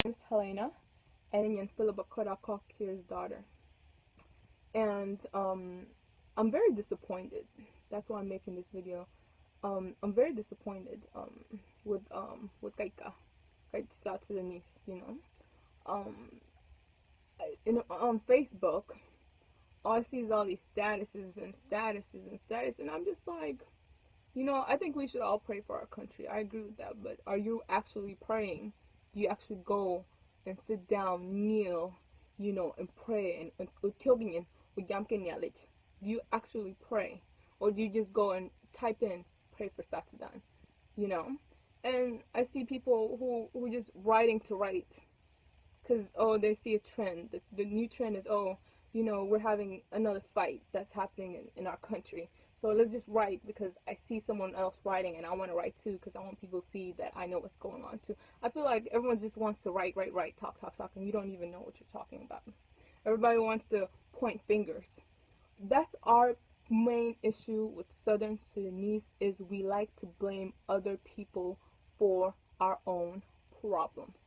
name is Helena, and I'm Akot's daughter. And I'm very disappointed. That's why I'm making this video. I'm very disappointed with Kaika, South Sudanese. Um, on Facebook, all I see is all these statuses and statuses and status, and I'm just like, I think we should all pray for our country. I agree with that, but are you actually praying? Do you actually go and sit down, kneel, and pray and do you actually pray, or do you just go and type in pray for South Sudan? You know, and I see people who just writing to write because they see a trend. The new trend is we're having another fight that's happening in our country. So let's just write because I see someone else writing and I want to write too because I want people to see that I know what's going on too. I feel like everyone just wants to write, talk, and you don't even know what you're talking about. Everybody wants to point fingers. That's our main issue with Southern Sudanese is we like to blame other people for our own problems.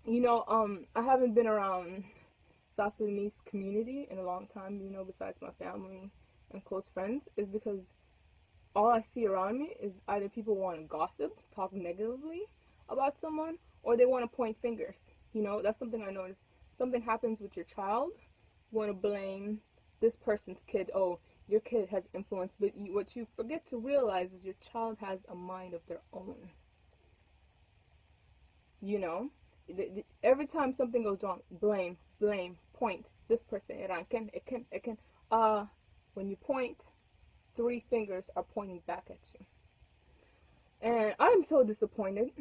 I haven't been around South Sudanese community in a long time, besides my family and close friends, is because all I see around me is either people want to gossip, talk negatively about someone, or they want to point fingers. That's something I noticed. Something happens with your child, you want to blame this person's kid. Oh, your kid has influence, but what you forget to realize is your child has a mind of their own. Every time something goes wrong, blame, point, this person, it can. When you point, 3 fingers are pointing back at you. And I'm so disappointed.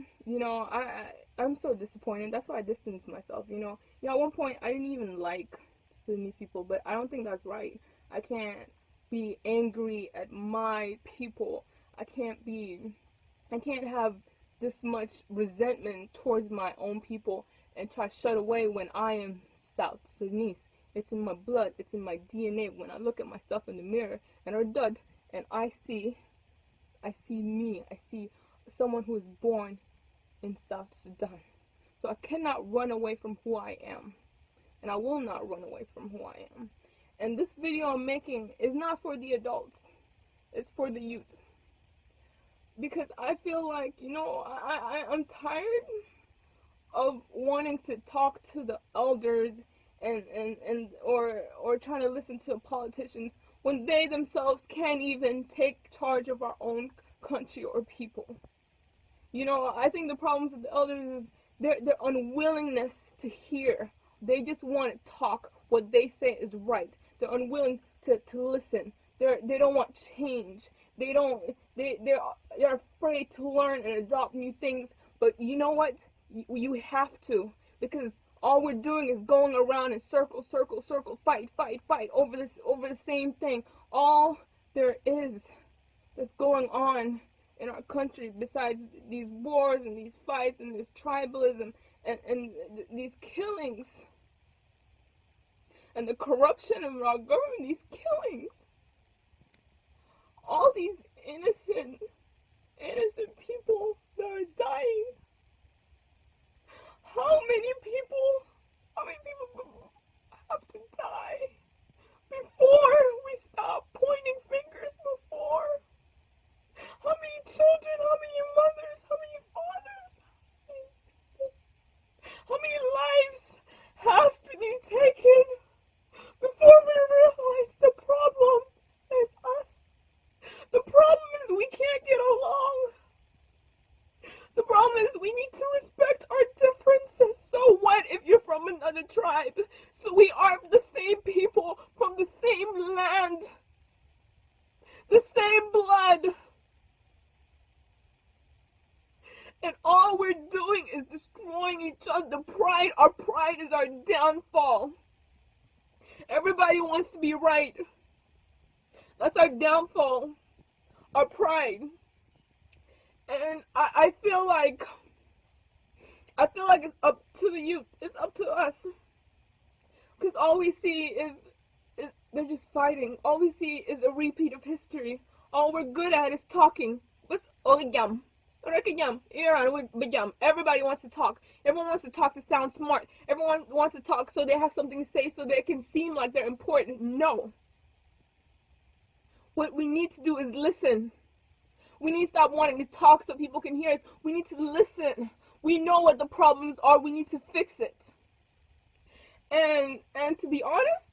I'm so disappointed. That's why I distanced myself. At one point I didn't even like Sudanese people, but I don't think that's right. I can't be angry at my people. I can't have this much resentment towards my own people and try to shut away when I am South Sudanese. It's in my blood, it's in my DNA. When I look at myself in the mirror and I see me, I see someone who is born in South Sudan. So I cannot run away from who I am, and I will not run away from who I am. And this video I'm making is not for the adults, it's for the youth. Because I feel like, I'm tired of wanting to talk to the elders or trying to listen to politicians when they themselves can't even take charge of our own country or people. I think the problems with the elders is their unwillingness to hear. They just want to talk what they say is right. They're unwilling to listen. They don't want change. They're afraid to learn and adopt new things. But you know what? You have to, because all we're doing is going around in circle, fight over the same thing. All there is that's going on in our country, besides these wars and these fights and this tribalism and these killings and the corruption of our government, these killings, all these innocent people that are dying. How many people have to die before we stop pointing fingers? Before, how many children, how many mothers, how many fathers, how many lives have to be taken before we realize the problem is us? The problem is we can't get along. The problem is we need to respect our differences. So what if you're from another tribe? So we are the same people from the same land, the same blood. And all we're doing is destroying each other. Our pride is our downfall. Everybody wants to be right. That's our downfall. Our pride. And I feel like it's up to the youth. It's up to us. Because all we see is they're just fighting. All we see is a repeat of history. All we're good at is talking. What's Oligam? Everybody wants to talk. Everyone wants to talk to sound smart. Everyone wants to talk so they have something to say so they can seem like they're important. No. What we need to do is listen. We need to stop wanting to talk so people can hear us. We need to listen. We know what the problems are. We need to fix it. And to be honest,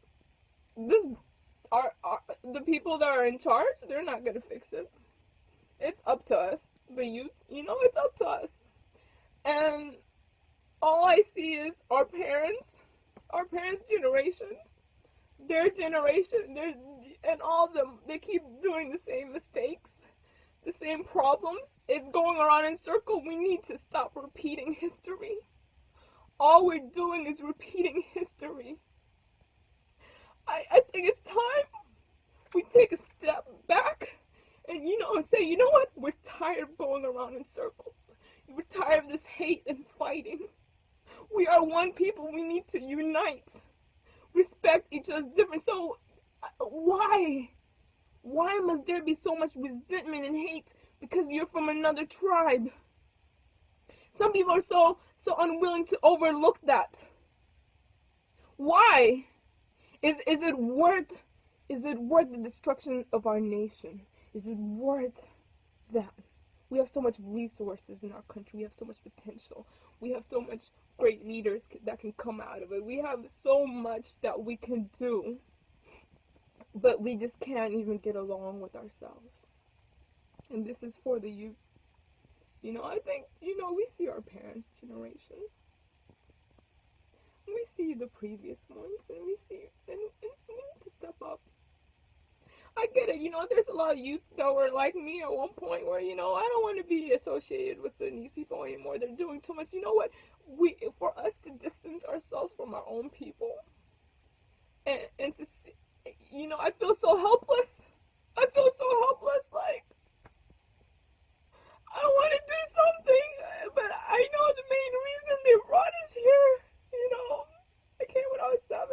this are the people that are in charge. They're not gonna fix it. It's up to us, the youth. It's up to us. And all I see is our parents' generations, their generation, and all of them. They keep doing the same mistakes, the same problems. It's going around in circle. We need to stop repeating history. All we're doing is repeating history. I think it's time we take a step back and say, you know what? We're tired of going around in circles. We're tired of this hate and fighting. We are one people. We need to unite. Respect each other's difference. So why must there be so much resentment and hate because you're from another tribe? Some people are so unwilling to overlook that. Why? Is it worth the destruction of our nation? Is it worth that? We have so much resources in our country. We have so much potential. We have so much great leaders that can come out of it. We have so much that we can do. But we just can't even get along with ourselves. And this is for the youth. I think, we see our parents' generation. We see the previous ones, and we need to step up. I get it, there's a lot of youth that were like me at one point where, I don't want to be associated with Sudanese people anymore. They're doing too much. You know what? For us to distance ourselves from our own people and to see, I feel so helpless. Like, I want to do something, but I know the main reason they brought us here. I came when I was 7.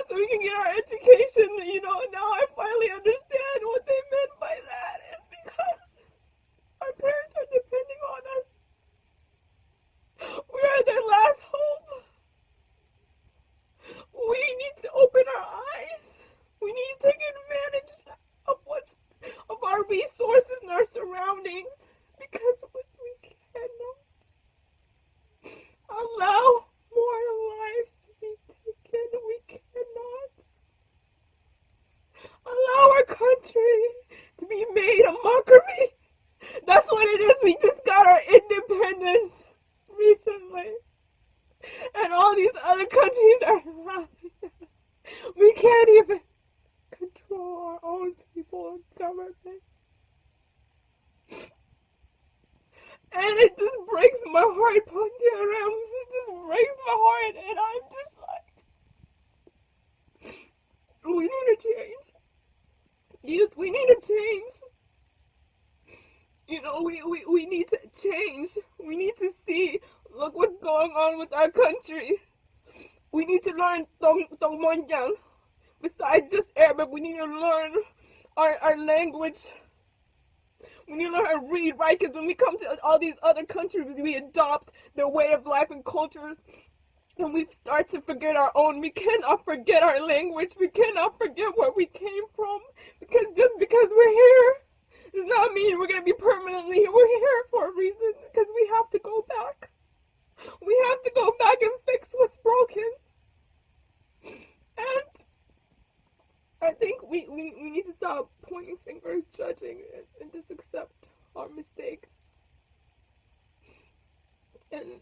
So we can get our education. Now I finally understand what they meant by that. It's because our parents are depending on us. We are their last hope. We need to open our eyes. We need to take advantage of our resources and our surroundings, because we cannot allow more lives to be taken. We cannot allow our country to be made a mockery. That's what it is. We just got our independence recently, and all these other countries are laughing at us. We can't even control our own people and government. And it just breaks my heart, Pontiaram. It just breaks my heart, and I'm just like, we need to change. Youth, we need to change. We need to change. We need to see, look what's going on with our country. We need to learn Tongmonjang. Besides just Arabic, we need to learn our language. We need to learn how to read, right? Because when we come to all these other countries, we adopt their way of life and cultures, and we start to forget our own. We cannot forget our language. We cannot forget where we came from. Because just because we're here does not mean we're going to be permanently here. We're here for a reason, because we have to go back. We have to go back and fix what's broken. And I think we need to stop pointing fingers, judging, and just accept our mistakes. And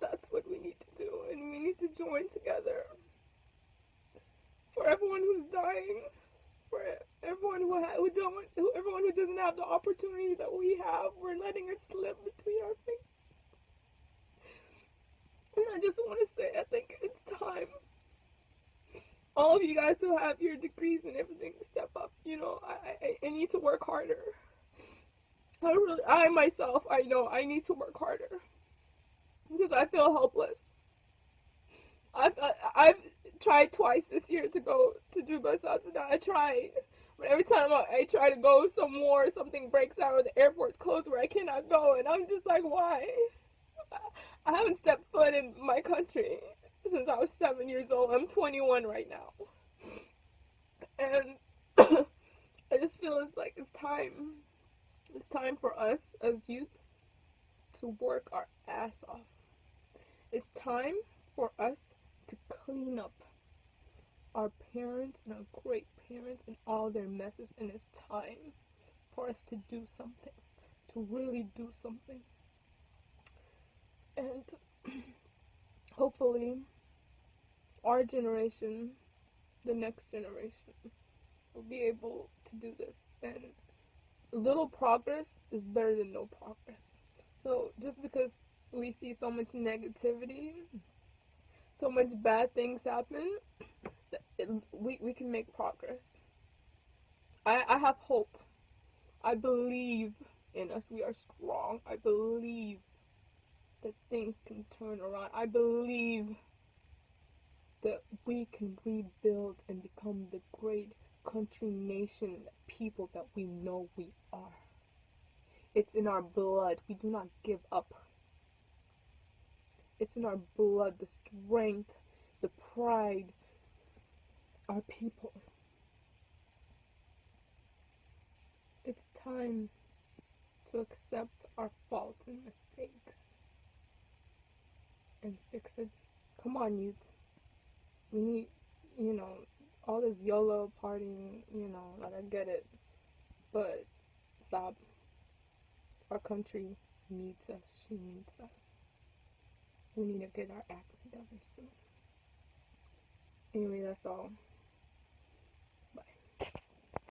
that's what we need to do. And we need to join together. For everyone who's dying, for everyone everyone who doesn't have the opportunity that we have, we're letting it slip between our fingers. And I just want to say, I think it's time. All of you guys who have your degrees and everything, step up. I need to work harder. I myself, I know I need to work harder, because I feel helpless. I've tried twice this year to go to do my South Sudan. I tried, But every time I try to go somewhere, something breaks out or the airport's closed where I cannot go. And I'm just like, why? I haven't stepped foot in my country since I was 7 years old. I'm 21 right now. And I just feel it's like it's time. It's time for us as youth to work our ass off. It's time for us to clean up our parents and our great parents and all their messes, and it's time for us to do something, to really do something. And hopefully our generation, the next generation, will be able to do this. And little progress is better than no progress. So just because we see so much negativity, so much bad things happen, we can make progress. I have hope. I believe in us. We are strong. I believe that things can turn around. I believe that we can rebuild and become the great country, nation, people that we know we are. It's in our blood. We do not give up. It's in our blood, the strength, the pride, our people. It's time to accept our faults and mistakes and fix it. Come on, youth. We need, all this YOLO partying, like I get it. But stop. Our country needs us. She needs us. We need to get our acts together soon. Anyway, that's all.